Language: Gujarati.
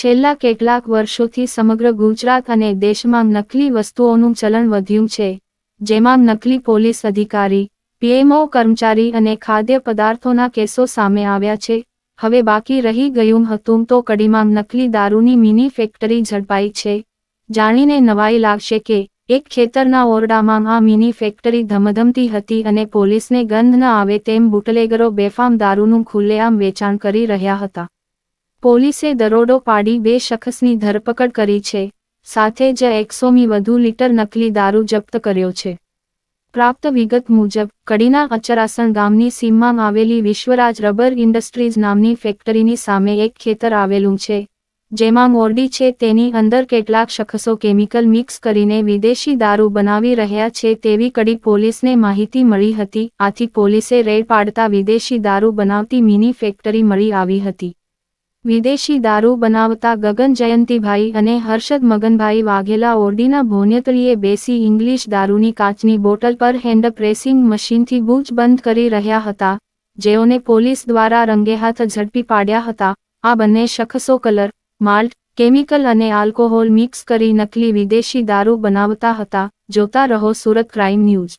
છેલ્લા કેટલાક વર્ષોથી સમગ્ર ગુજરાત અને દેશમાં નકલી વસ્તુઓનું ચલણ વધ્યું છે, જેમાં નકલી પોલીસ અધિકારી, પીએમઓ કર્મચારી અને ખાદ્ય પદાર્થોના કેસો સામે આવ્યા છે. હવે બાકી રહી ગયું હતું તો કડીમાં નકલી દારૂની મિની ફેક્ટરી ઝડપાઈ છે. જાણીને નવાઈ લાગશે કે એક ખેતરના ઓરડામાં આ મિની ફેક્ટરી ધમધમતી હતી અને પોલીસને ગંધ ન આવે તેમ બુટલેગરો બેફામ દારૂનું ખુલ્લેઆમ વેચાણ કરી રહ્યા હતા. પોલીસે દરોડો પાડી 2 શખ્સની ધરપકડ કરી છે, સાથે જ 100થી વધુ લીટર નકલી દારૂ જપ્ત કર્યો છે. પ્રાપ્ત વિગત મુજબ, કડીના અચરાસણ ગામની સીમમાં આવેલી વિશ્વરાજ રબર ઇન્ડસ્ટ્રીઝ નામની ફેક્ટરીની સામે એક ખેતર આવેલું છે, જેમાં ઓરડી છે. તેની અંદર કેટલાક શખ્સો કેમિકલ મિક્સ કરીને વિદેશી દારૂ બનાવી રહ્યા છે તેવી કડી પોલીસને માહિતી મળી હતી. આથી પોલીસે રેડ પાડતા વિદેશી દારૂ બનાવતી મિની ફેક્ટરી મળી આવી હતી. વિદેશી દારૂ બનાવતા ગગન જયંતીભાઈ અને હર્ષદ મગનભાઈ વાઘેલા ઓરડીના ભોન્યતળીએ બેસી ઇંગ્લિશ દારૂની કાચની બોટલ પર હેન્ડ પ્રેસિંગ મશીનથી બૂચ બંધ કરી રહ્યા હતા, જેઓને પોલીસ દ્વારા રંગેહાથ ઝડપી પાડ્યા હતા. આ બંને શખ્સો કલર, માલ્ટ, કેમિકલ અને આલ્કોહોલ મિક્સ કરી નકલી વિદેશી દારૂ બનાવતા હતા. જોતા રહો સુરત ક્રાઇમ ન્યૂઝ.